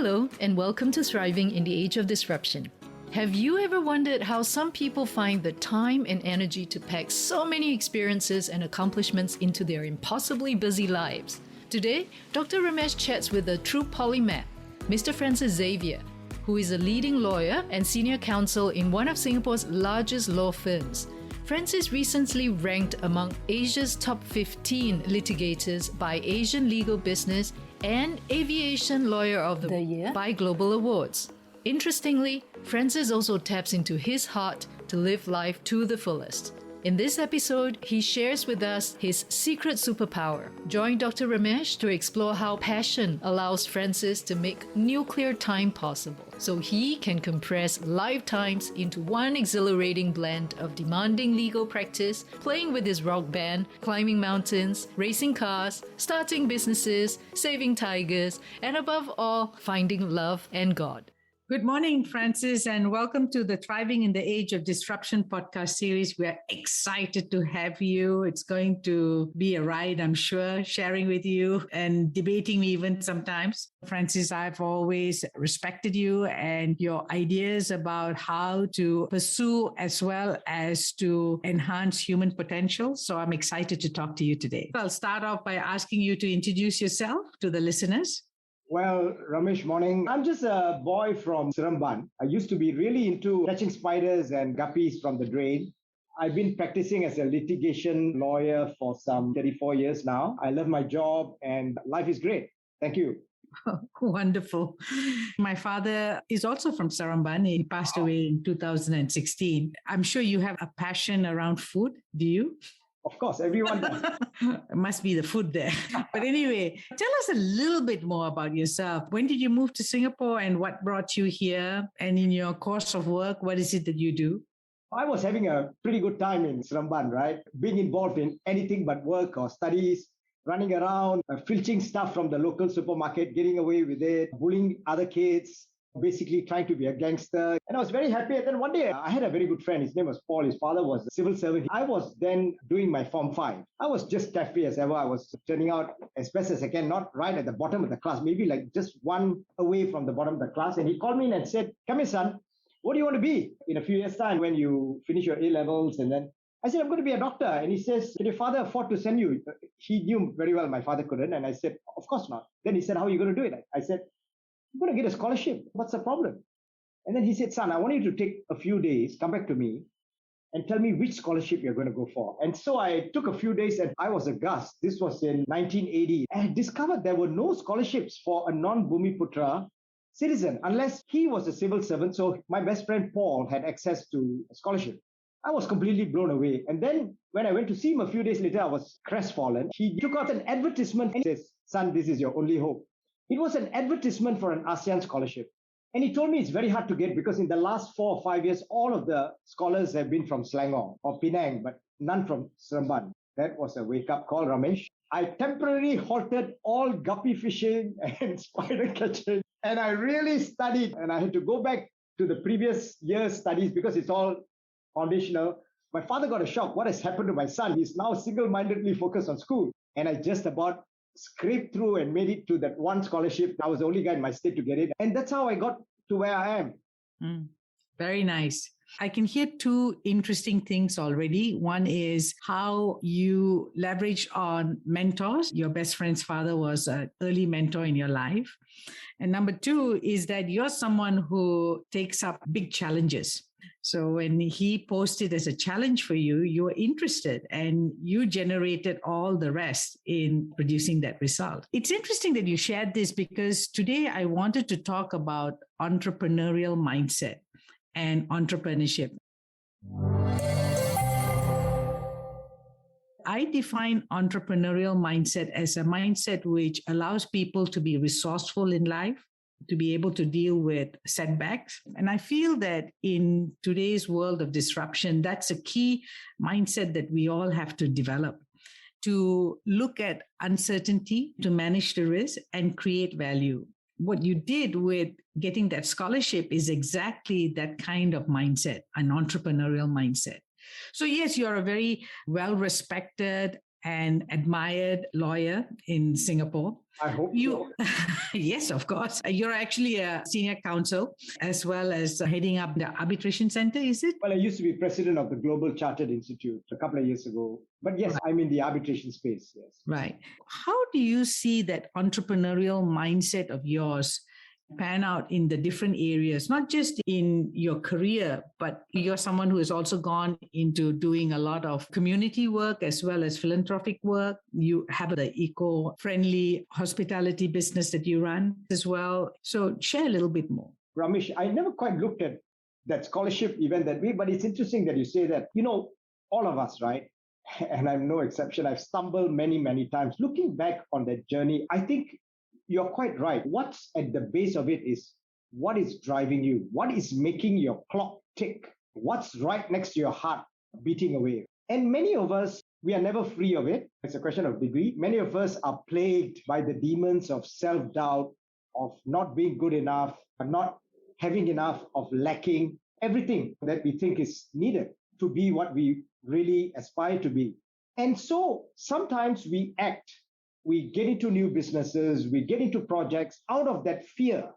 Hello, and welcome to Thriving in the Age of Disruption. Have you ever wondered how some people find the time and energy to pack so many experiences and accomplishments into their impossibly busy lives? Today, Dr. Ramesh chats with a true polymath, Mr. Francis Xavier, who is a leading lawyer and senior counsel in one of Singapore's largest law firms. Francis recently ranked among Asia's top 15 litigators by Asian Legal Business and Aviation Lawyer of the Year by Global Awards. Interestingly, Francis also taps into his heart to live life to the fullest. In this episode, he shares with us his secret superpower. Join Dr. Ramesh to explore how passion allows Francis to make nuclear time possible, so he can compress lifetimes into one exhilarating blend of demanding legal practice, playing with his rock band, climbing mountains, racing cars, starting businesses, saving tigers, and above all, finding love and God. Good morning, Francis, and welcome to the Thriving in the Age of Disruption podcast series. We are excited to have you. It's going to be a ride, I'm sure, sharing with you and debating even sometimes. Francis, I've always respected you and your ideas about how to pursue as well as to enhance human potential. So I'm excited to talk to you today. I'll start off by asking you to introduce yourself to the listeners. Well, Ramesh, morning. I'm just a boy from Seremban. I used to be really into catching spiders and guppies from the drain. I've been practicing as a litigation lawyer for some 34 years now. I love my job and life is great. Thank you. Oh, wonderful. My father is also from Seremban. He passed away in 2016. I'm sure you have a passion around food. Do you? Of course, everyone does. It must be the food there. But anyway, tell us a little bit more about yourself. When did you move to Singapore and what brought you here? And in your course of work, what is it that you do? I was having a pretty good time in Seremban, right? Being involved in anything but work or studies, running around, filching stuff from the local supermarket, getting away with it, bullying other kids, basically trying to be a gangster. And I was very happy. And then one day I had a very good friend. His name was Paul. His father was a civil servant. I was then doing my Form 5. I was just taffy as ever. I was turning out as best as I can, not right at the bottom of the class, maybe like just one away from the bottom of the class. And he called me in and said, "Come here, son. What do you want to be in a few years' time when you finish your A-levels?" And then I said, "I'm going to be a doctor." And he says, "Can your father afford to send you?" He knew very well my father couldn't. And I said, "Of course not." Then he said, "How are you going to do it?" I said, "I'm going to get a scholarship. What's the problem?" And then he said, "Son, I want you to take a few days, come back to me and tell me which scholarship you're going to go for." And so I took a few days and I was aghast. This was in 1980. I had discovered there were no scholarships for a non-Bumiputra citizen unless he was a civil servant. So my best friend Paul had access to a scholarship. I was completely blown away. And then when I went to see him a few days later, I was crestfallen. He took out an advertisement and says, "Son, this is your only hope." It was an advertisement for an ASEAN scholarship. And he told me it's very hard to get because in the last 4 or 5 years, all of the scholars have been from Selangor or Penang, but none from Seremban. That was a wake-up call, Ramesh. I temporarily halted all guppy fishing and spider catching. And I really studied. And I had to go back to the previous year's studies because it's all foundational. My father got a shock. What has happened to my son? He's now single-mindedly focused on school. And I just about scraped through and made it to that one scholarship. I was the only guy in my state to get it. And that's how I got to where I am. Very nice. I can hear two interesting things already. One is how you leverage on mentors. Your best friend's father was an early mentor in your life. And number two is that you're someone who takes up big challenges. So when he posted as a challenge for you, you were interested and you generated all the rest in producing that result. It's interesting that you shared this because today I wanted to talk about entrepreneurial mindset and entrepreneurship. I define entrepreneurial mindset as a mindset which allows people to be resourceful in life, to be able to deal with setbacks. And I feel that in today's world of disruption, that's a key mindset that we all have to develop, to look at uncertainty, to manage the risk and create value. What you did with getting that scholarship is exactly that kind of mindset, an entrepreneurial mindset. So yes, you're a very well-respected and admired lawyer in Singapore. I hope You, so. yes, of course. You're actually a senior counsel as well as heading up the arbitration center, is it? Well, I used to be president of the Global Chartered Institute a couple of years ago. But yes, Right. I'm in the arbitration space. Yes. Right. How do you see that entrepreneurial mindset of yours pan out in the different areas, not just in your career, but you're someone who has also gone into doing a lot of community work as well as philanthropic work. You have the eco-friendly hospitality business that you run as well. So share a little bit more. Ramesh, I never quite looked at that scholarship event that way, but it's interesting that you say that. You know, all of us, right? And I'm no exception. I've stumbled many, many times. Looking back on that journey, I think you're quite right. What's at the base of it is what is driving you? What is making your clock tick? What's right next to your heart beating away? And many of us, we are never free of it. It's a question of degree. Many of us are plagued by the demons of self-doubt, of not being good enough, not having enough, of lacking everything that we think is needed to be what we really aspire to be. And so sometimes we get into new businesses, we get into projects out of that fear,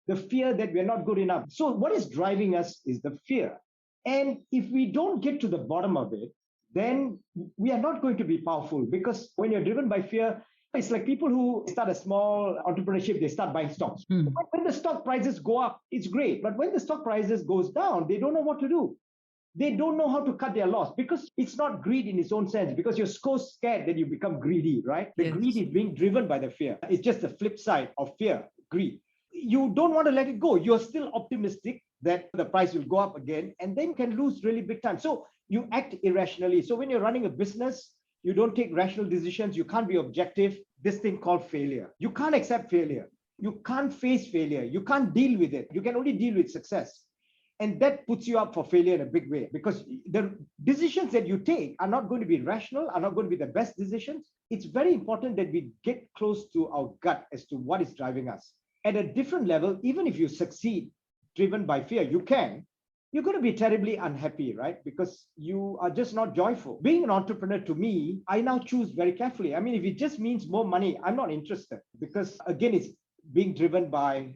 the fear that we're not good enough. So what is driving us is the fear. And if we don't get to the bottom of it, then we are not going to be powerful, because when you're driven by fear, it's like people who start a small entrepreneurship, they start buying stocks. When the stock prices go up, it's great. But when the stock prices goes down, they don't know what to do. They don't know how to cut their loss, because it's not greed in its own sense, because you're so scared that you become greedy, right? The greed is being driven by the fear. It's just the flip side of fear, greed. You don't want to let it go. You're still optimistic that the price will go up again, and then you can lose really big time. So you act irrationally. So when you're running a business, you don't take rational decisions. You can't be objective. This thing called failure. You can't accept failure. You can't face failure. You can't deal with it. You can only deal with success. And that puts you up for failure in a big way, because the decisions that you take are not going to be rational, are not going to be the best decisions. It's very important that we get close to our gut as to what is driving us. At a different level, even if you succeed driven by fear, you're going to be terribly unhappy, right? Because you are just not joyful. Being an entrepreneur, to me, I now choose very carefully. I mean, if it just means more money, I'm not interested, because again, it's being driven by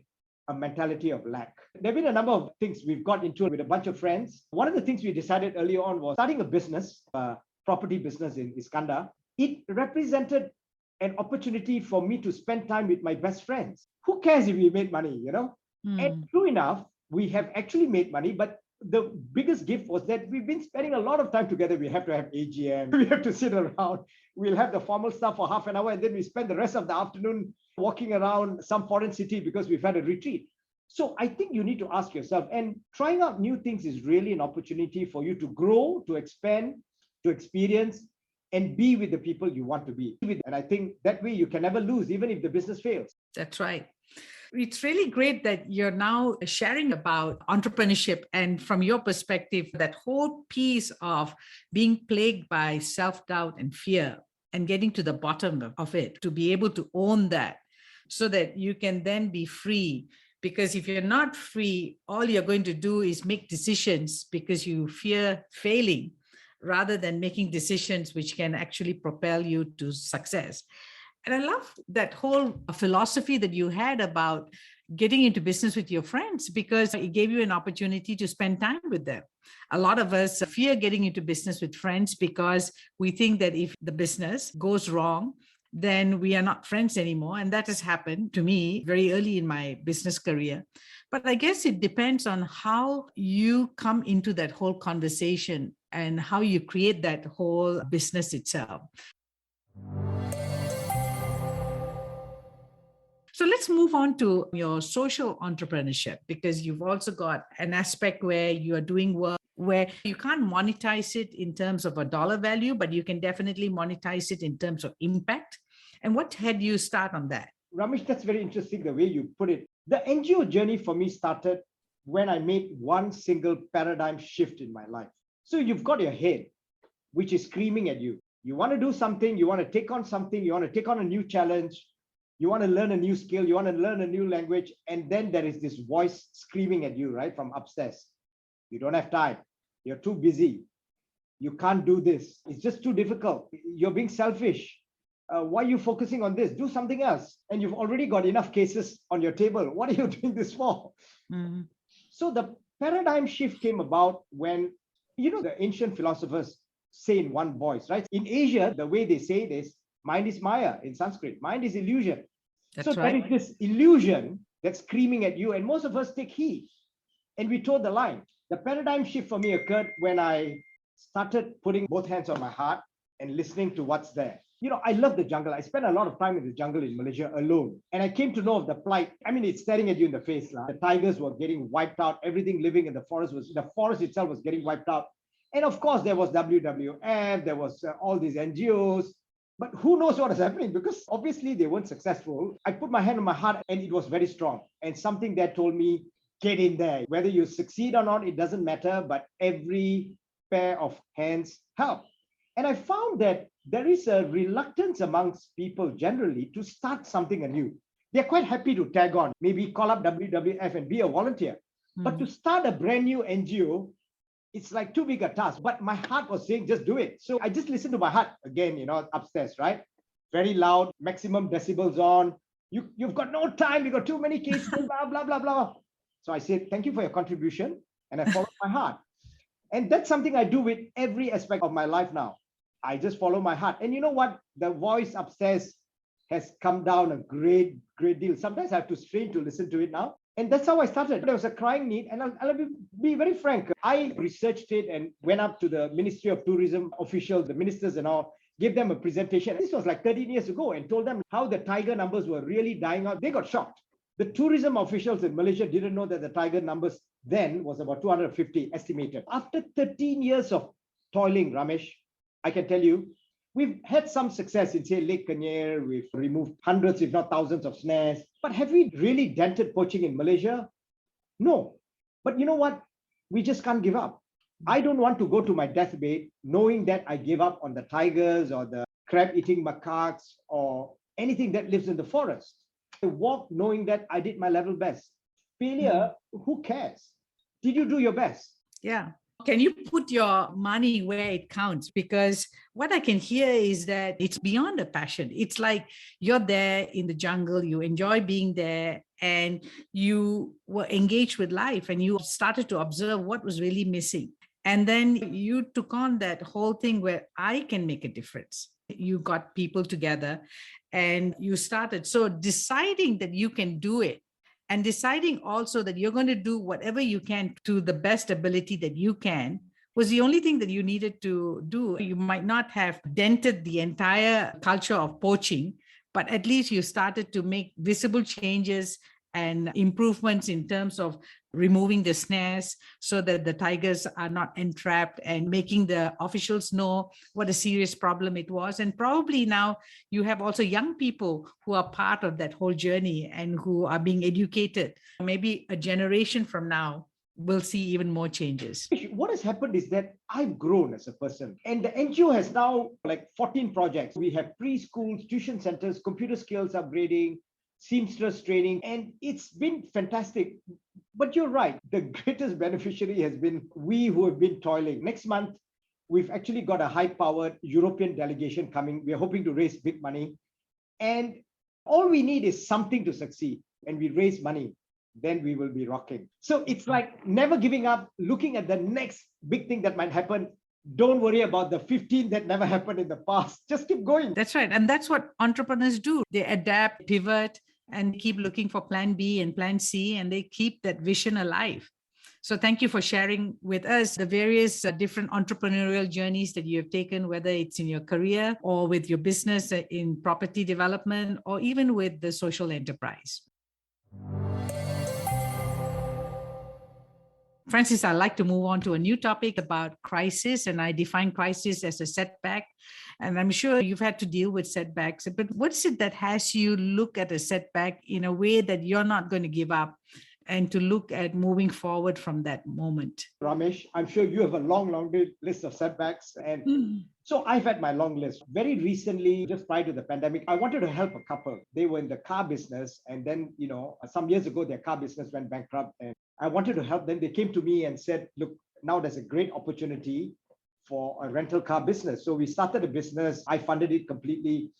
a mentality of lack. There have been a number of things we've got into with a bunch of friends. One of the things we decided early on was starting a business, a property business in Iskandar. It represented an opportunity for me to spend time with my best friends. Who cares if we made money, you know? And true enough, we have actually made money, but the biggest gift was that we've been spending a lot of time together. We have to have AGM, we have to sit around, we'll have the formal stuff for half an hour, and then we spend the rest of the afternoon walking around some foreign city because we've had a retreat. So I think you need to ask yourself, and trying out new things is really an opportunity for you to grow, to expand, to experience, and be with the people you want to be with. And I think that way you can never lose, even if the business fails. That's right. It's really great that you're now sharing about entrepreneurship, and from your perspective, that whole piece of being plagued by self-doubt and fear and getting to the bottom of it, to be able to own that so that you can then be free. Because if you're not free, all you're going to do is make decisions because you fear failing, rather than making decisions which can actually propel you to success. And I love that whole philosophy that you had about getting into business with your friends, because it gave you an opportunity to spend time with them. A lot of us fear getting into business with friends because we think that if the business goes wrong, then we are not friends anymore. And that has happened to me very early in my business career. But I guess it depends on how you come into that whole conversation and how you create that whole business itself. So let's move on to your social entrepreneurship, because you've also got an aspect where you are doing work where you can't monetize it in terms of a dollar value, but you can definitely monetize it in terms of impact. And what had you start on that? Ramesh, that's very interesting the way you put it. The NGO journey for me started when I made one single paradigm shift in my life. So you've got your head, which is screaming at you. You want to do something, you want to take on something, you want to take on a new challenge, you want to learn a new skill, you want to learn a new language, and then there is this voice screaming at you, right, from upstairs. You don't have time. You're too busy. You can't do this. It's just too difficult. You're being selfish. Why are you focusing on this? Do something else. And you've already got enough cases on your table. What are you doing this for? Mm-hmm. So the paradigm shift came about when, the ancient philosophers say in one voice, right? In Asia, the way they say it is, mind is Maya in Sanskrit. Mind is illusion. That's so right. there is this illusion that's screaming at you, and most of us take heed. And we toe the line. The paradigm shift for me occurred when I started putting both hands on my heart and listening to what's there. I love the jungle. I spent a lot of time in the jungle in Malaysia alone. And I came to know of the plight. I mean, it's staring at you in the face. The tigers were getting wiped out. Everything living in the forest itself was getting wiped out. And of course, there was WWF, there was all these NGOs. But who knows what is happening? Because obviously they weren't successful. I put my hand on my heart and it was very strong. And something that told me, get in there. Whether you succeed or not, it doesn't matter. But every pair of hands help. And I found that there is a reluctance amongst people generally to start something anew. They're quite happy to tag on, maybe call up WWF and be a volunteer. But to start a brand new NGO, it's like too big a task. But my heart was saying, just do it. So I just listened to my heart again, upstairs, right? Very loud, maximum decibels on. You've got no time. You've got too many cases, blah, blah, blah, blah. So I said, thank you for your contribution. And I followed my heart. And that's something I do with every aspect of my life now. I just follow my heart. And you know what? The voice upstairs has come down a great, great deal. Sometimes I have to strain to listen to it now. And that's how I started. There was a crying need. And I'll be very frank. I researched it and went up to the Ministry of Tourism officials, the ministers and all, gave them a presentation. This was like 13 years ago, and told them how the tiger numbers were really dying out. They got shocked. The tourism officials in Malaysia didn't know that the tiger numbers then was about 250 estimated. After 13 years of toiling, Ramesh, I can tell you, we've had some success in, say, Lake Kenyir. We've removed hundreds, if not thousands of snares. But have we really dented poaching in Malaysia? No. But you know what? We just can't give up. I don't want to go to my deathbed knowing that I gave up on the tigers or the crab-eating macaques or anything that lives in the forest. I walk knowing that I did my level best. Failure, who cares? Did you do your best? Yeah. Can you put your money where it counts? Because what I can hear is that it's beyond a passion. It's like you're there in the jungle, you enjoy being there, and you were engaged with life and you started to observe what was really missing. And then you took on that whole thing where I can make a difference. You got people together and you started. So deciding that you can do it, and deciding also that you're going to do whatever you can to the best ability that you can was the only thing that you needed to do. You might not have dented the entire culture of poaching, but at least you started to make visible changes and improvements in terms of removing the snares so that the tigers are not entrapped, and making the officials know what a serious problem it was. And probably now you have also young people who are part of that whole journey and who are being educated. Maybe a generation from now, we'll see even more changes. What has happened is that I've grown as a person, and the NGO has now like 14 projects. We have preschools, tuition centers, computer skills upgrading, seamstress training, and it's been fantastic. But you're right, the greatest beneficiary has been we who have been toiling. Next month, we've actually got a high-powered European delegation coming. We're hoping to raise big money. And all we need is something to succeed. And we raise money, then we will be rocking. So it's like never giving up, looking at the next big thing that might happen. Don't worry about the 15 that never happened in the past. Just keep going. That's right. And that's what entrepreneurs do. They adapt, pivot, and keep looking for plan B and plan C, and they keep that vision alive. So thank you for sharing with us the various different entrepreneurial journeys that you have taken, whether it's in your career or with your business in property development, or even with the social enterprise. Francis, I'd like to move on to a new topic about crisis, and I define crisis as a setback. And I'm sure you've had to deal with setbacks, but what is it that has you look at a setback in a way that you're not going to give up and to look at moving forward from that moment? Ramesh, I'm sure you have a long list of setbacks. And so I've had my long list. Very recently, just prior to the pandemic, I wanted to help a couple. They were in the car business. And then, some years ago, their car business went bankrupt. And I wanted to help them. They came to me and said, look, now there's a great opportunity for a rental car business. So we started a business. I funded it completely.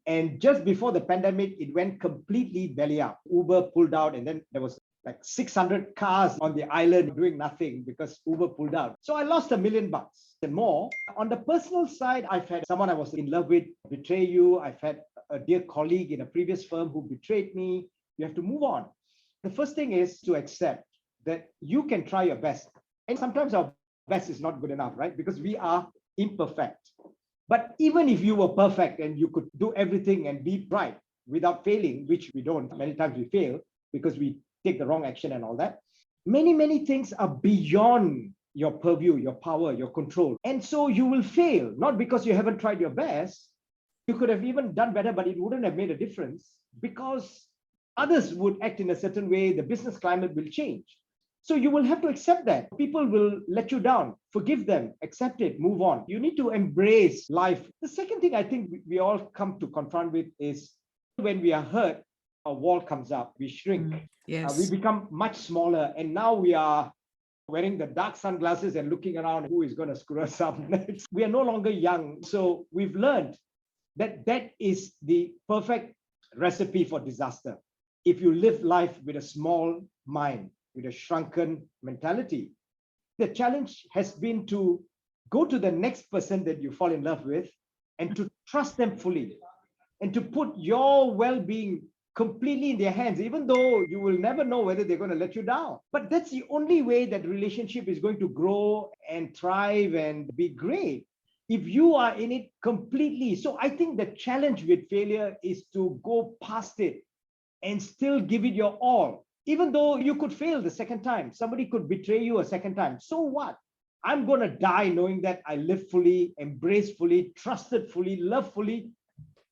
And just before the pandemic, it went completely belly up. Uber pulled out, and then there was like 600 cars on the island doing nothing because Uber pulled out. So I lost $1 million and more. On the personal side, I've had someone I was in love with betray you. I've had a dear colleague in a previous firm who betrayed me. You have to move on. The first thing is to accept that you can try your best. And sometimes our best is not good enough, right? Because we are imperfect. But even if you were perfect and you could do everything and be right without failing, which we don't, many times we fail because we take the wrong action and all that. Many, many things are beyond your purview, your power, your control. And so you will fail, not because you haven't tried your best. You could have even done better, but it wouldn't have made a difference because others would act in a certain way. The business climate will change. So you will have to accept that. People will let you down. Forgive them, accept it, move on. You need to embrace life. The second thing I think we all come to confront with is when we are hurt, a wall comes up, we shrink. Yes. We become much smaller. And now we are wearing the dark sunglasses and looking around who is going to screw us up next. We are no longer young. So we've learned that that is the perfect recipe for disaster. If you live life with a small mind, with a shrunken mentality. The challenge has been to go to the next person that you fall in love with and to trust them fully and to put your well-being completely in their hands, even though you will never know whether they're going to let you down. But that's the only way that relationship is going to grow and thrive and be great if you are in it completely. So I think the challenge with failure is to go past it and still give it your all. Even though you could fail the second time, somebody could betray you a second time. So what? I'm going to die knowing that I lived fully, embraced fully, trusted fully, loved fully.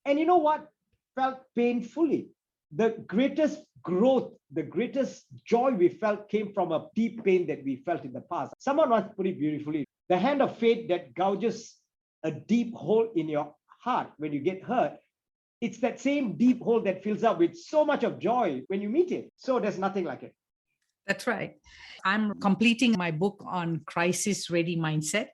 And you know what? Felt pain fully. The greatest growth, the greatest joy we felt came from a deep pain that we felt in the past. Someone once put it beautifully. The hand of fate that gouges a deep hole in your heart when you get hurt, it's that same deep hole that fills up with so much of joy when you meet it. So there's nothing like it. That's right. I'm completing my book on crisis ready mindset.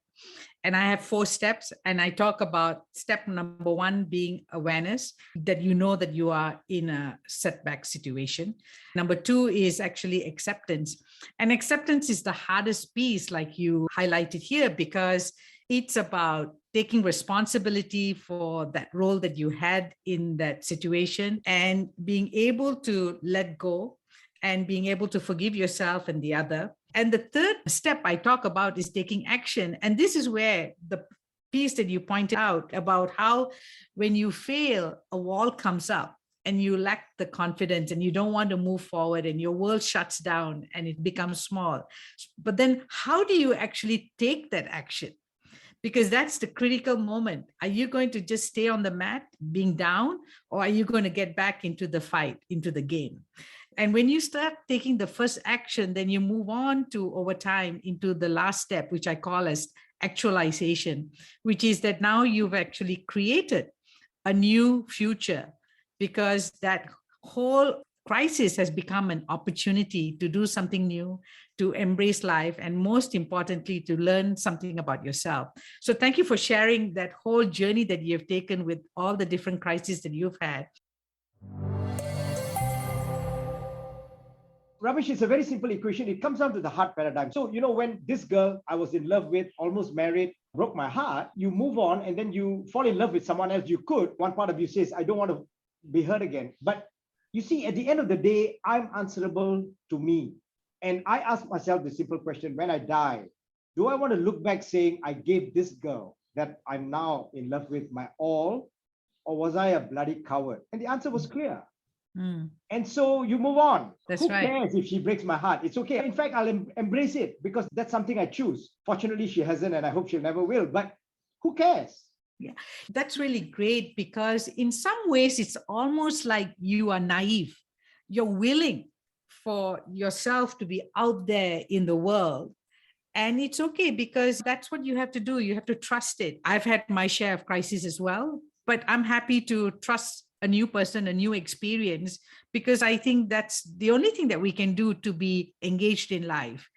And I have 4 steps. And I talk about step number 1 being awareness, that you know that you are in a setback situation. Number 2 is actually acceptance. And acceptance is the hardest piece, like you highlighted here, because it's about taking responsibility for that role that you had in that situation and being able to let go and being able to forgive yourself and the other. And the third step I talk about is taking action. And this is where the piece that you pointed out about how when you fail, a wall comes up and you lack the confidence and you don't want to move forward and your world shuts down and it becomes small. But then how do you actually take that action? Because that's the critical moment. Are you going to just stay on the mat being down, or are you going to get back into the fight, into the game? And when you start taking the first action, then you move on to over time into the last step, which I call as actualization, which is that now you've actually created a new future because that whole crisis has become an opportunity to do something new, to embrace life, and most importantly, to learn something about yourself. So thank you for sharing that whole journey that you've taken with all the different crises that you've had. Ramesh, it's a very simple equation. It comes down to the heart paradigm. So, when this girl I was in love with, almost married, broke my heart, you move on and then you fall in love with someone else. You could. One part of you says, I don't want to be hurt again. But you see, at the end of the day, I'm answerable to me. And I ask myself the simple question, when I die, do I want to look back saying I gave this girl that I'm now in love with my all, or was I a bloody coward? And the answer was clear. And so you move on. That's Who right. cares if she breaks my heart? It's okay. In fact, I'll embrace it because that's something I choose. Fortunately, she hasn't, and I hope she'll never will. But who cares? Yeah, that's really great because in some ways, it's almost like you are naive. You're willing for yourself to be out there in the world. And it's okay because that's what you have to do. You have to trust it. I've had my share of crises as well, but I'm happy to trust a new person, a new experience, because I think that's the only thing that we can do to be engaged in life.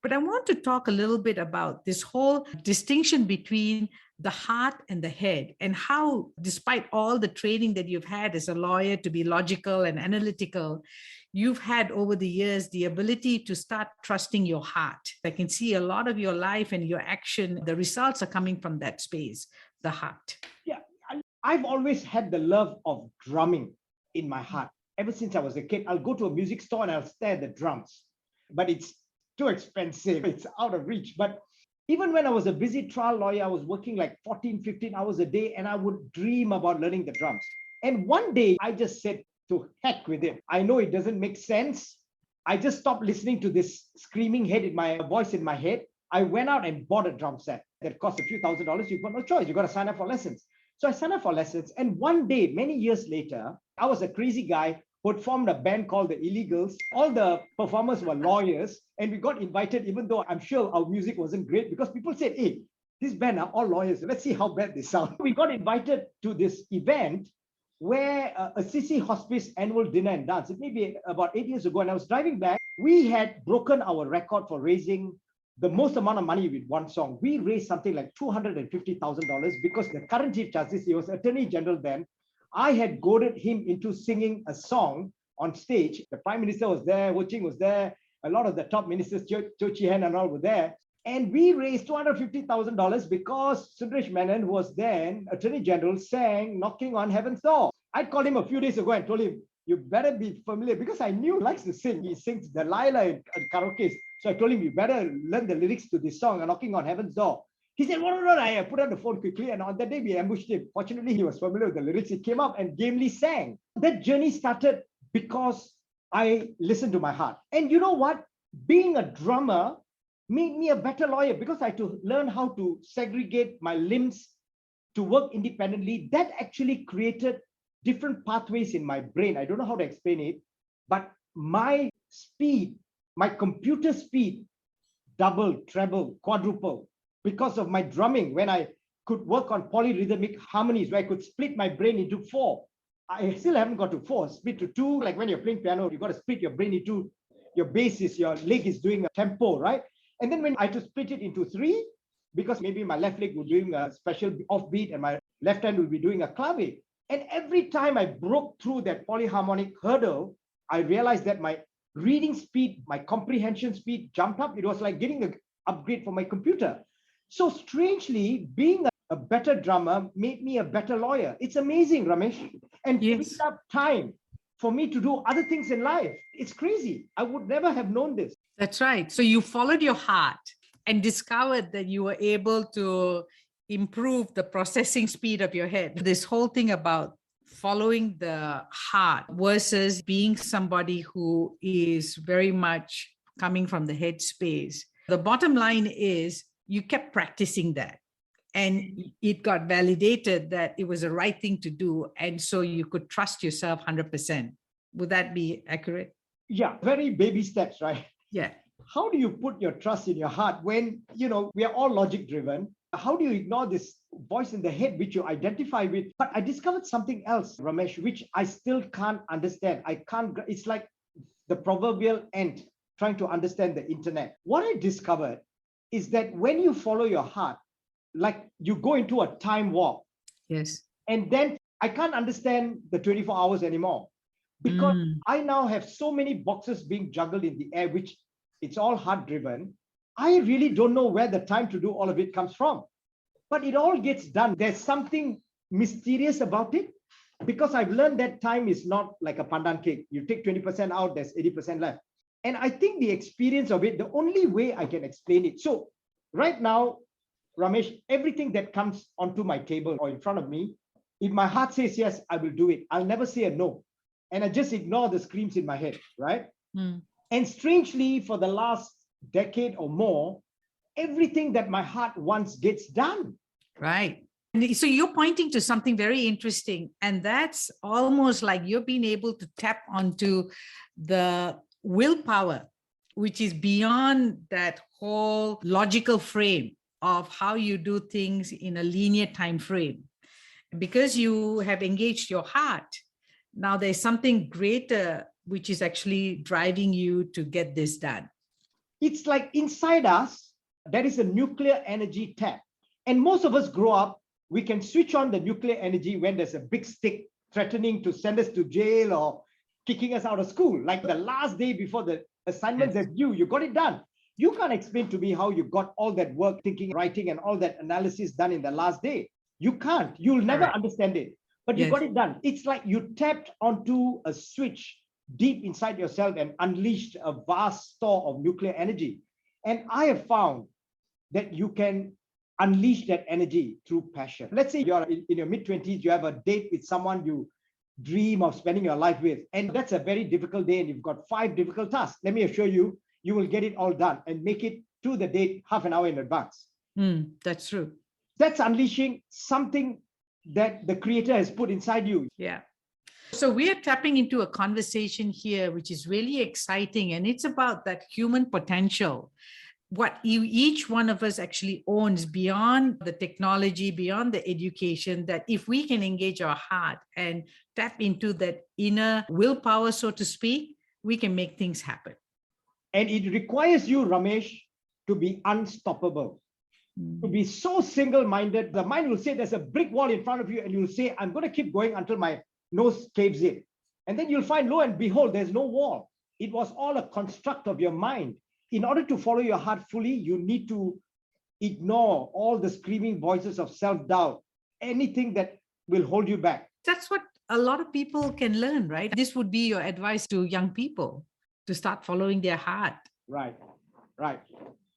But I want to talk a little bit about this whole distinction between the heart and the head, and how, despite all the training that you've had as a lawyer to be logical and analytical, you've had over the years the ability to start trusting your heart. I can see a lot of your life and your action, the results are coming from that space, the heart. Yeah, I've always had the love of drumming in my heart. Ever since I was a kid, I'll go to a music store and I'll stare at the drums. But it's too expensive. It's out of reach. But even when I was a busy trial lawyer, I was working like 14, 15 hours a day, and I would dream about learning the drums. And one day I just said, to heck with it. I know it doesn't make sense. I just stopped listening to this screaming head in my voice in my head. I went out and bought a drum set that cost a few $1,000s. You've got no choice. You've got to sign up for lessons. So I signed up for lessons. And one day, many years later, I was a crazy guy who had formed a band called the Illegals. All the performers were lawyers, and we got invited, even though I'm sure our music wasn't great, because people said, hey, this band are all lawyers. Let's see how bad they sound. We got invited to this event where a CC Hospice annual dinner and dance. It may be about 8 years ago, and I was driving back. We had broken our record for raising the most amount of money with one song. We raised something like $250,000 because the current Chief Justice, he was Attorney General then, I had goaded him into singing a song on stage. The Prime Minister was there, Ho Ching was there, a lot of the top ministers, Cho Chi Hen and all were there. And we raised $250,000 because Sundaresh Menon, who was then Attorney General, sang Knocking on Heaven's Door. I called him a few days ago and told him, you better be familiar, because I knew he likes to sing. He sings Delilah in karaoke. So I told him, you better learn the lyrics to this song, Knocking on Heaven's Door. He said, no. I put on the phone quickly, and on that day we ambushed him. Fortunately, he was familiar with the lyrics. He came up and gamely sang. That journey started because I listened to my heart. And you know what? Being a drummer made me a better lawyer, because I had to learn how to segregate my limbs to work independently. That actually created different pathways in my brain. I don't know how to explain it, but my speed, my computer speed, doubled, trebled, quadrupled because of my drumming. When I could work on polyrhythmic harmonies, where I could split my brain into four. I still haven't got to four, split to two. Like when you're playing piano, you've got to split your brain into, your bass is, your leg is doing a tempo, right? And then when I had to split it into three, because maybe my left leg was doing a special offbeat and my left hand will be doing a clave. And every time I broke through that polyharmonic hurdle, I realized that my reading speed, my comprehension speed jumped up. It was like getting an upgrade for my computer. So strangely, being a better drummer made me a better lawyer. It's amazing, Ramesh. And freed up time for me to do other things in life. It's crazy. I would never have known this. That's right. So you followed your heart and discovered that you were able to improve the processing speed of your head. This whole thing about following the heart versus being somebody who is very much coming from the head space. The bottom line is you kept practicing that, and it got validated that it was the right thing to do. And so you could trust yourself 100%. Would that be accurate? Yeah, very baby steps, right? Yeah. How do you put your trust in your heart when, we are all logic driven? How do you ignore this voice in the head, which you identify with? But I discovered something else, Ramesh, which I still can't understand. It's like the proverbial ant trying to understand the internet. What I discovered is that when you follow your heart, like you go into a time warp. Yes. And then I can't understand the 24 hours anymore, because I now have so many boxes being juggled in the air, which it's all heart driven. I really don't know where the time to do all of it comes from, but it all gets done. There's something mysterious about it, because I've learned that time is not like a pandan cake. You take 20% out, there's 80% left. And I think the experience of it, the only way I can explain it. So right now, Ramesh, everything that comes onto my table or in front of me, if my heart says yes, I will do it. I'll never say a no. And I just ignore the screams in my head, right? And strangely, for the last decade or more, everything that my heart wants gets done. Right. And so you're pointing to something very interesting, and that's almost like you're being able to tap onto the willpower, which is beyond that whole logical frame of how you do things in a linear time frame. Because you have engaged your heart, now there's something greater which is actually driving you to get this done. It's like inside us, there is a nuclear energy tap. And most of us grow up, we can switch on the nuclear energy when there's a big stick threatening to send us to jail or kicking us out of school. Like the last day before the assignments are due, you got it done. You can't explain to me how you got all that work, thinking, writing, and all that analysis done in the last day. You can't. You'll never understand it. But you got it done. It's like you tapped onto a switch deep inside yourself and unleashed a vast store of nuclear energy. And I have found that you can unleash that energy through passion. Let's say you're in your mid-20s, you have a date with someone you dream of spending your life with. And that's a very difficult day and you've got 5 difficult tasks. Let me assure you, you will get it all done and make it to the date half an hour in advance. That's true. That's unleashing something that the creator has put inside you. Yeah. So we are tapping into a conversation here, which is really exciting. And it's about that human potential, what each one of us actually owns beyond the technology, beyond the education, that if we can engage our heart and tap into that inner willpower, so to speak, we can make things happen. And it requires you, Ramesh, to be unstoppable, to be so single-minded. The mind will say there's a brick wall in front of you and you'll say, I'm going to keep going until my nose caves in. And then you'll find, lo and behold, there's no wall. It was all a construct of your mind. In order to follow your heart fully, you need to ignore all the screaming voices of self-doubt, anything that will hold you back. That's what a lot of people can learn, right? This would be your advice to young people to start following their heart. Right.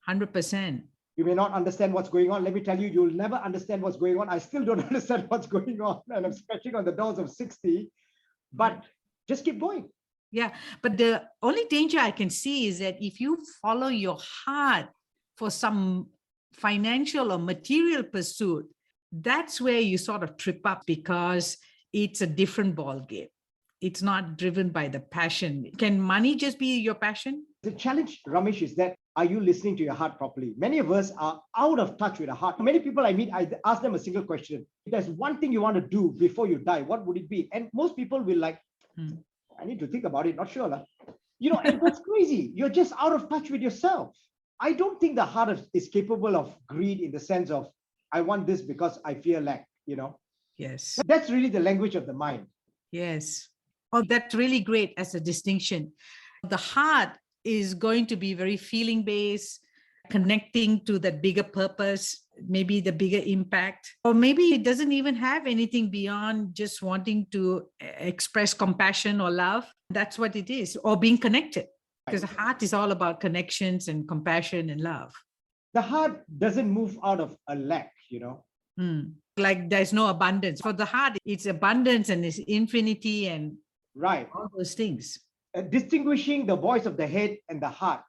100%. You may not understand what's going on. Let me tell you, you'll never understand what's going on. I still don't understand what's going on. And I'm scratching on the doors of 60, but just keep going. Yeah. But the only danger I can see is that if you follow your heart for some financial or material pursuit, that's where you sort of trip up because it's a different ball game. It's not driven by the passion. Can money just be your passion? The challenge, Ramesh, is that are you listening to your heart properly? Many of us are out of touch with the heart. Many people I meet, I ask them a single question. If there's one thing you want to do before you die, what would it be? And most people will like, I need to think about it, not sure. You know, and that's crazy. You're just out of touch with yourself. I don't think the heart is capable of greed in the sense of, I want this because I fear lack, you know? Yes. That's really the language of the mind. Yes. Oh, that's really great as a distinction. The heart is going to be very feeling based, connecting to that bigger purpose, maybe the bigger impact, or maybe it doesn't even have anything beyond just wanting to express compassion or love. That's what it is, or being connected, because the heart is all about connections and compassion and love. The heart doesn't move out of a lack, you know. Like there's no abundance. For the heart, it's abundance and it's infinity and all those things. Distinguishing the voice of the head and the heart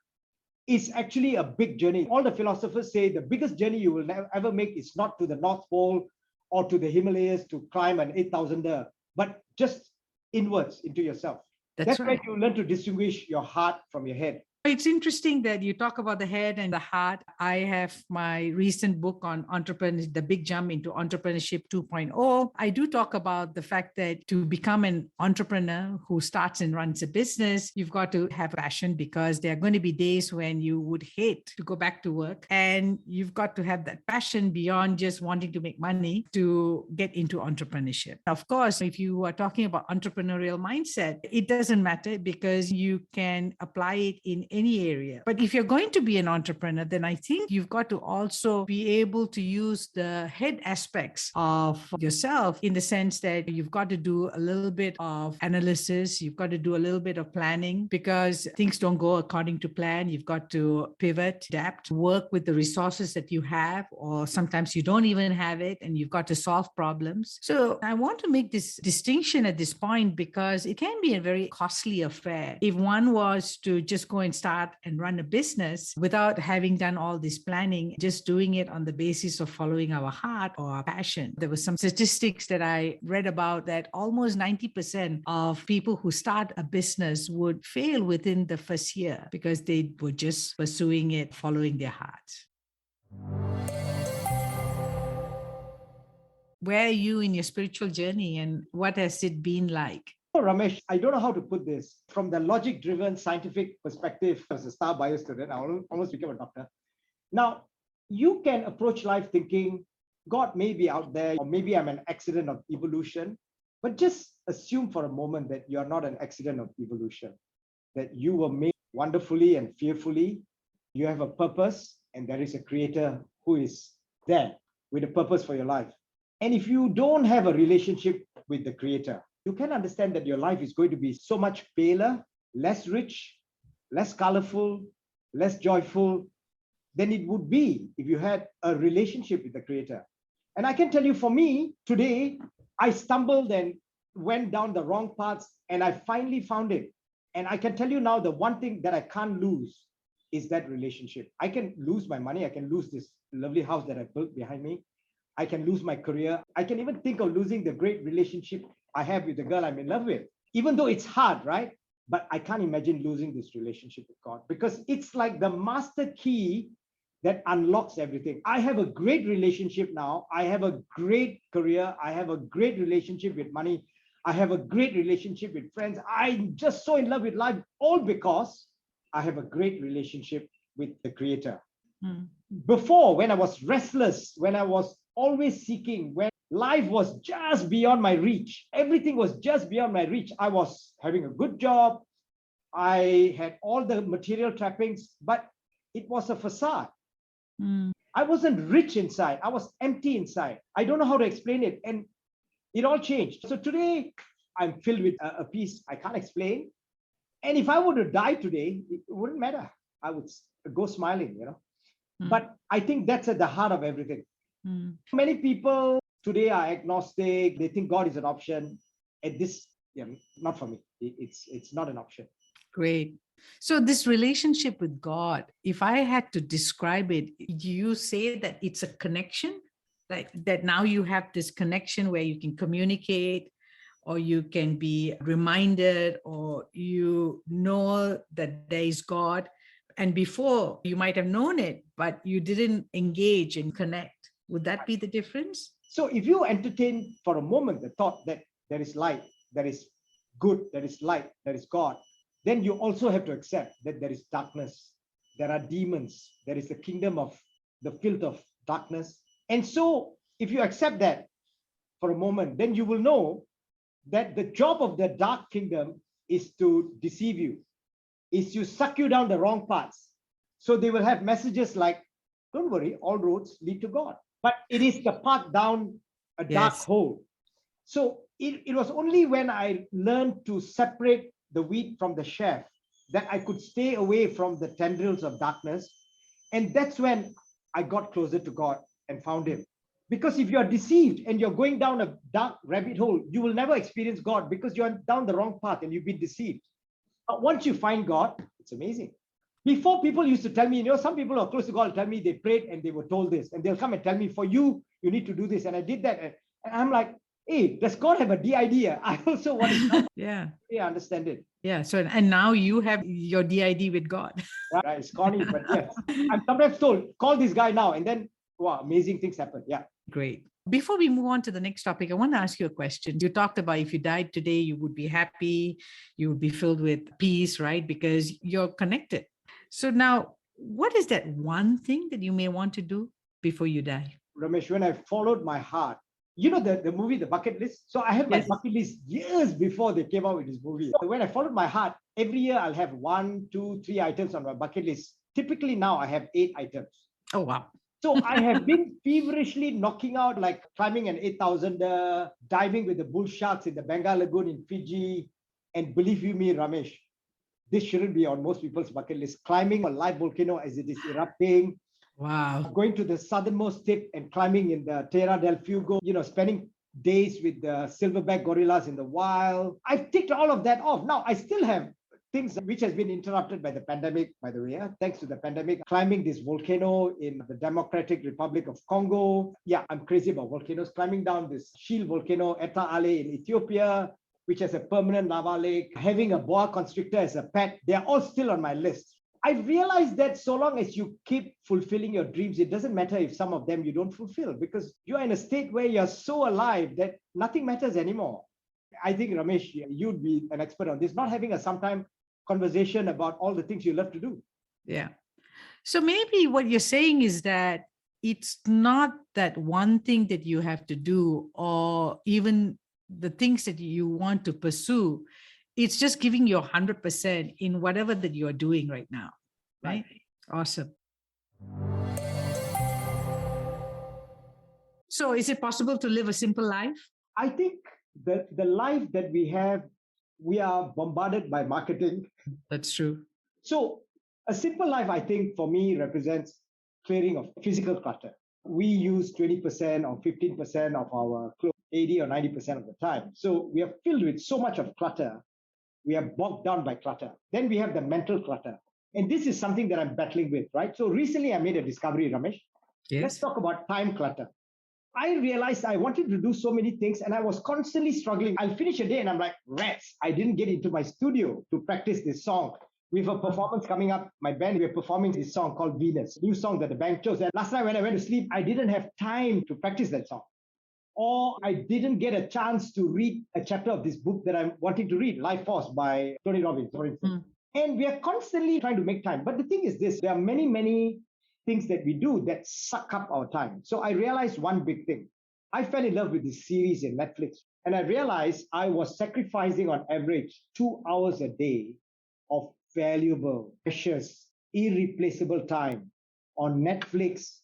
is actually a big journey. All the philosophers say the biggest journey you will ever make is not to the North Pole or to the Himalayas to climb an 8,000er, but just inwards into yourself. That's right. Where you learn to distinguish your heart from your head. It's interesting that you talk about the head and the heart. I have my recent book on entrepreneurship, The Big Jump into Entrepreneurship 2.0. I do talk about the fact that to become an entrepreneur who starts and runs a business, you've got to have passion because there are going to be days when you would hate to go back to work. And you've got to have that passion beyond just wanting to make money to get into entrepreneurship. Of course, if you are talking about entrepreneurial mindset, it doesn't matter because you can apply it in any area. But if you're going to be an entrepreneur, then I think you've got to also be able to use the head aspects of yourself in the sense that you've got to do a little bit of analysis, you've got to do a little bit of planning because things don't go according to plan. You've got to pivot, adapt, work with the resources that you have, or sometimes you don't even have it and you've got to solve problems. So I want to make this distinction at this point because it can be a very costly affair. If one was to just go and start and run a business without having done all this planning, just doing it on the basis of following our heart or our passion. There were some statistics that I read about that almost 90% of people who start a business would fail within the first year because they were just pursuing it, following their hearts. Where are you in your spiritual journey and what has it been like? So, Ramesh, I don't know how to put this. From the logic-driven scientific perspective, as a star bio student, I almost became a doctor. Now, you can approach life thinking, God may be out there, or maybe I'm an accident of evolution, but just assume for a moment that you're not an accident of evolution, that you were made wonderfully and fearfully. You have a purpose, and there is a creator who is there with a purpose for your life. And if you don't have a relationship with the creator, you can understand that your life is going to be so much paler, less rich, less colorful, less joyful than it would be if you had a relationship with the creator. And I can tell you, for me, today, I stumbled and went down the wrong paths, and I finally found it. And I can tell you now, the one thing that I can't lose is that relationship. I can lose my money. I can lose this lovely house that I built behind me. I can lose my career. I can even think of losing the great relationship I have with the girl I'm in love with, even though it's hard, right? But I can't imagine losing this relationship with God, because it's like the master key that unlocks everything. I have a great relationship now. I have a great career. I have a great relationship with money. I have a great relationship with friends. I'm just so in love with life, all because I have a great relationship with the creator. Before, when I was restless, when I was always seeking, when life was just beyond my reach, everything was just beyond my reach. I was having a good job. I had all the material trappings, but it was a facade. I wasn't rich inside. I was empty inside. I don't know how to explain it. And it all changed. So today, I'm filled with a peace I can't explain. And if I were to die today, it wouldn't matter. I would go smiling, But I think that's at the heart of everything. Many people today are agnostic. They think God is an option. And this, not for me. It's not an option. Great. So this relationship with God, if I had to describe it, do you say that it's a connection? Like that now you have this connection where you can communicate, or you can be reminded, or you know that there is God. And before you might have known it, but you didn't engage and connect. Would that be the difference? So if you entertain for a moment the thought that there is light, there is good, there is light, there is God, then you also have to accept that there is darkness. There are demons. There is the kingdom of the filth of darkness. And so if you accept that for a moment, then you will know that the job of the dark kingdom is to deceive you, is to suck you down the wrong paths. So they will have messages like, don't worry, all roads lead to God. But it is the path down a dark hole. So it was only when I learned to separate the wheat from the chaff that I could stay away from the tendrils of darkness. And that's when I got closer to God and found him. Because if you're deceived and you're going down a dark rabbit hole, you will never experience God, because you're down the wrong path and you've been deceived. But once you find God, it's amazing. Before, people used to tell me, some people who are close to God tell me they prayed and they were told this, and they'll come and tell me, for you, you need to do this. And I did that. And I'm like, hey, does God have a DID? I also want to understand it. Yeah. So, and now you have your DID with God. Right. It's corny, but yes. I'm sometimes told, call this guy now. And then, wow, amazing things happen. Yeah. Great. Before we move on to the next topic, I want to ask you a question. You talked about if you died today, you would be happy, you would be filled with peace, right? Because you're connected. So now, what is that one thing that you may want to do before you die? Ramesh, when I followed my heart, the movie, The Bucket List? So I had my bucket list years before they came out with this movie. So when I followed my heart, every year I'll have 1, 2, 3 items on my bucket list. Typically now I have 8 items. Oh, wow. So I have been feverishly knocking out, like climbing an 8,000, diving with the bull sharks in the Bengal Lagoon in Fiji. And believe you me, Ramesh, this shouldn't be on most people's bucket list. Climbing a live volcano as it is erupting. Wow. Going to the southernmost tip and climbing in the Terra del Fuego, spending days with the silverback gorillas in the wild. I've ticked all of that off. Now, I still have things which has been interrupted by the pandemic, by the way, thanks to the pandemic. Climbing this volcano in the Democratic Republic of Congo. Yeah, I'm crazy about volcanoes. Climbing down this shield volcano, Eta Ale in Ethiopia, which has a permanent lava lake. Having a boa constrictor as a pet. They are all still on my list. I realized that so long as you keep fulfilling your dreams, it doesn't matter if some of them you don't fulfill, because you're in a state where you're so alive that nothing matters anymore. I think, Ramesh, you'd be an expert on this, not having a sometime conversation about all the things you love to do. Yeah. So maybe what you're saying is that it's not that one thing that you have to do or even the things that you want to pursue. It's just giving your 100% in whatever that you are doing right now. Right? Awesome. So is it possible to live a simple life? I think the life that we have, we are bombarded by marketing. That's true. So a simple life, I think, for me, represents clearing of physical clutter. We use 20% or 15% of our clothes 80 or 90% of the time. So we are filled with so much of clutter. We are bogged down by clutter. Then we have the mental clutter. And this is something that I'm battling with, right? So recently I made a discovery, Ramesh. Yes. Let's talk about time clutter. I realized I wanted to do so many things and I was constantly struggling. I'll finish a day and I'm like, rats, I didn't get into my studio to practice this song. We have a performance coming up. My band, we're performing this song called Venus, new song that the band chose. And last night when I went to sleep, I didn't have time to practice that song. Or I didn't get a chance to read a chapter of this book that I'm wanting to read, Life Force by Tony Robbins, for instance. And we are constantly trying to make time. But the thing is this, there are many, many things that we do that suck up our time. So I realized one big thing. I fell in love with this series in Netflix. And I realized I was sacrificing on average 2 hours a day of valuable, precious, irreplaceable time on Netflix,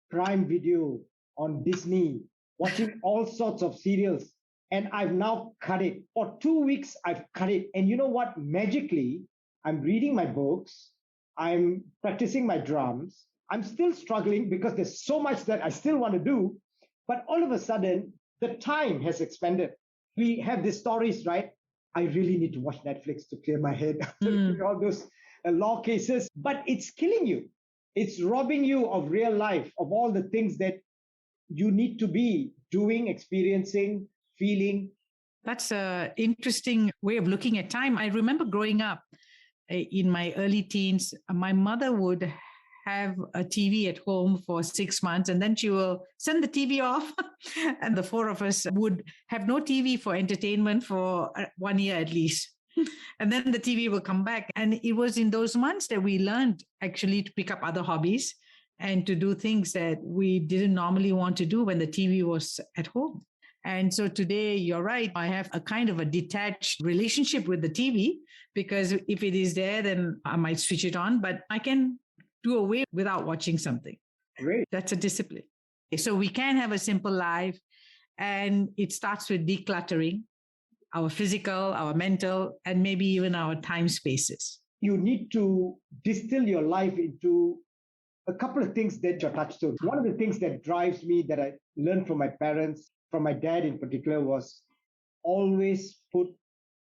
Prime Video, on Disney, watching all sorts of serials. And I've now cut it. For 2 weeks, I've cut it. And you know what? Magically, I'm reading my books. I'm practicing my drums. I'm still struggling because there's so much that I still want to do. But all of a sudden, the time has expanded. We have these stories, right? I really need to watch Netflix to clear my head after all those law cases. But it's killing you. It's robbing you of real life, of all the things that you need to be doing, experiencing, feeling. That's an interesting way of looking at time. I remember growing up in my early teens, my mother would have a TV at home for 6 months and then she will send the TV off and the four of us would have no TV for entertainment for 1 year at least. And then the TV will come back. And it was in those months that we learned actually to pick up other hobbies and to do things that we didn't normally want to do when the TV was at home. And so today, you're right, I have a kind of a detached relationship with the TV because if it is there, then I might switch it on, but I can do away without watching something. Great. That's a discipline. So we can have a simple life and it starts with decluttering our physical, our mental, and maybe even our time spaces. You need to distill your life into a couple of things that you're touched on. One of the things that drives me that I learned from my parents, from my dad in particular, was always put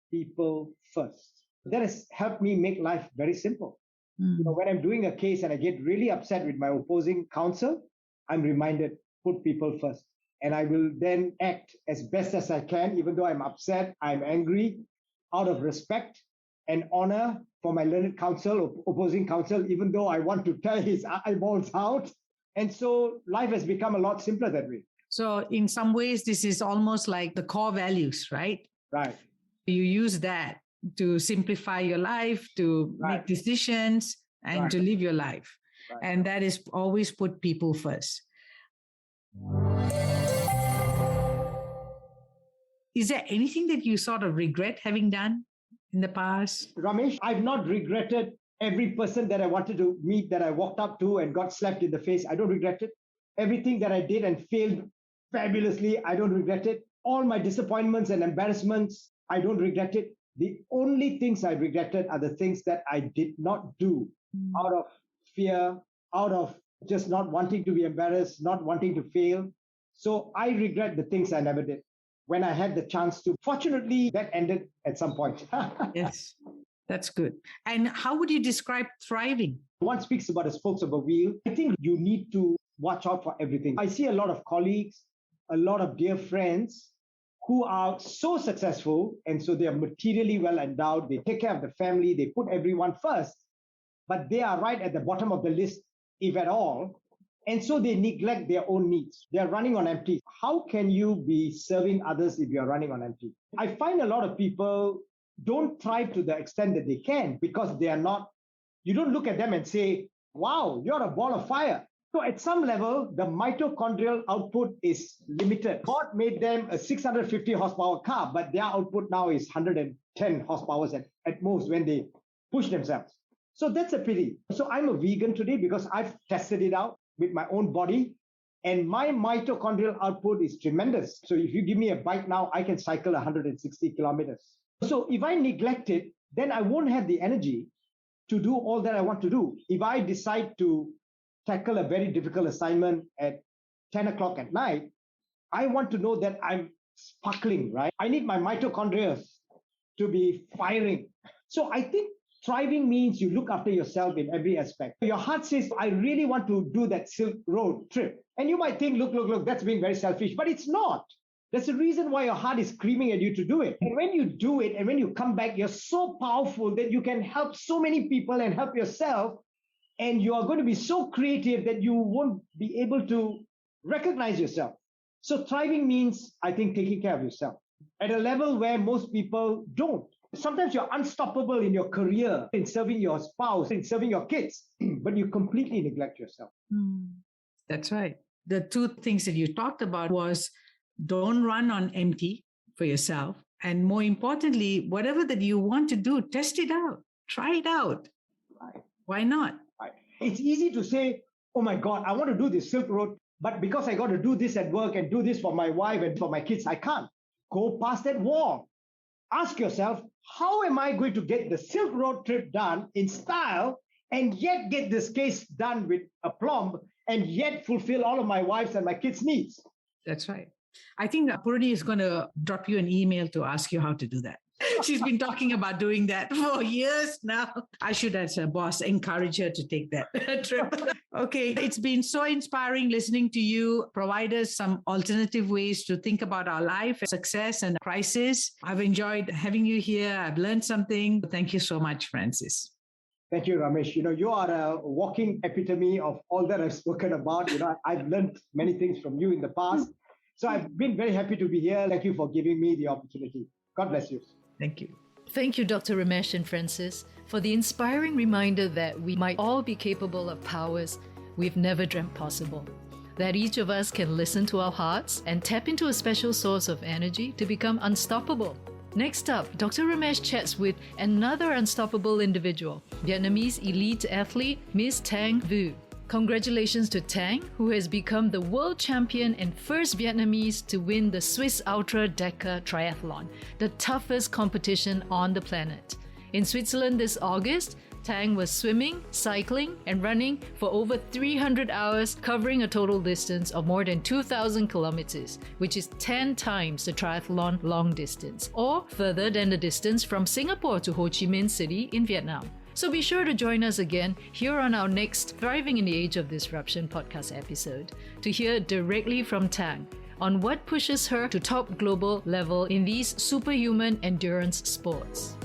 people first. That has helped me make life very simple. You know, when I'm doing a case and I get really upset with my opposing counsel, I'm reminded, put people first. And I will then act as best as I can, even though I'm upset, I'm angry, out of respect and honor for my learned counsel or opposing counsel, even though I want to tear his eyeballs out. And so life has become a lot simpler that way. So in some ways, this is almost like the core values, right? Right. You use that to simplify your life, to make decisions, and to live your life. And that is always put people first. Is there anything that you sort of regret having done in the past? Ramesh, I've not regretted every person that I wanted to meet that I walked up to and got slapped in the face. I don't regret it. Everything that I did and failed fabulously, I don't regret it. All my disappointments and embarrassments, I don't regret it. The only things I regretted are the things that I did not do out of fear, out of just not wanting to be embarrassed, not wanting to fail. So I regret the things I never did when I had the chance to. Fortunately, that ended at some point. Yes, that's good. And how would you describe thriving? One speaks about the spokes of a wheel. I think you need to watch out for everything. I see a lot of colleagues, a lot of dear friends who are so successful, and so they are materially well endowed. They take care of the family. They put everyone first, but they are right at the bottom of the list, if at all, And so they neglect their own needs. They're running on empty. How can you be serving others if you're running on empty? I find a lot of people don't thrive to the extent that they can because they are not, you don't look at them and say, wow, you're a ball of fire. So at some level, the mitochondrial output is limited. God made them a 650 horsepower car, but their output now is 110 horsepower at most when they push themselves. So that's a pity. So I'm a vegan today because I've tested it out with my own body, and my mitochondrial output is tremendous. So if you give me a bike now, I can cycle 160 kilometers. So if I neglect it, then I won't have the energy to do all that I want to do. If I decide to tackle a very difficult assignment at 10 o'clock at night, I want to know that I'm sparkling, right? I need my mitochondria to be firing. So I think thriving means you look after yourself in every aspect. Your heart says, I really want to do that Silk Road trip. And you might think, look, that's being very selfish, but it's not. There's a reason why your heart is screaming at you to do it. And when you do it and when you come back, you're so powerful that you can help so many people and help yourself. And you are going to be so creative that you won't be able to recognize yourself. So thriving means, I think, taking care of yourself at a level where most people don't. Sometimes you're unstoppable in your career, in serving your spouse, in serving your kids, but you completely neglect yourself. That's right. The two things that you talked about was don't run on empty for yourself. And more importantly, whatever that you want to do, test it out. Try it out. Right. Why not? Right. It's easy to say, oh my God, I want to do this Silk Road, but because I got to do this at work and do this for my wife and for my kids, I can't. Go past that wall. Ask yourself, how am I going to get the Silk Road trip done in style and yet get this case done with aplomb and yet fulfill all of my wife's and my kids' needs? That's right. I think Purani is going to drop you an email to ask you how to do that. She's been talking about doing that for years now. I should, as a boss, encourage her to take that trip. Okay, it's been so inspiring listening to you provide us some alternative ways to think about our life, success, and crisis. I've enjoyed having you here. I've learned something. Thank you so much, Francis. Thank you, Ramesh. You are a walking epitome of all that I've spoken about. I've learned many things from you in the past. So I've been very happy to be here. Thank you for giving me the opportunity. God bless you. Thank you. Thank you, Dr. Ramesh and Francis, for the inspiring reminder that we might all be capable of powers we've never dreamt possible. That each of us can listen to our hearts and tap into a special source of energy to become unstoppable. Next up, Dr. Ramesh chats with another unstoppable individual, Vietnamese elite athlete Miss Tann Vu. Congratulations to Tann, who has become the world champion and first Vietnamese to win the Swiss Ultra Deca Triathlon, the toughest competition on the planet. In Switzerland this August, Tann was swimming, cycling, and running for over 300 hours, covering a total distance of more than 2,000 kilometers, which is 10 times the triathlon long distance, or further than the distance from Singapore to Ho Chi Minh City in Vietnam. So be sure to join us again here on our next Thriving in the Age of Disruption podcast episode to hear directly from Tann on what pushes her to top global level in these superhuman endurance sports.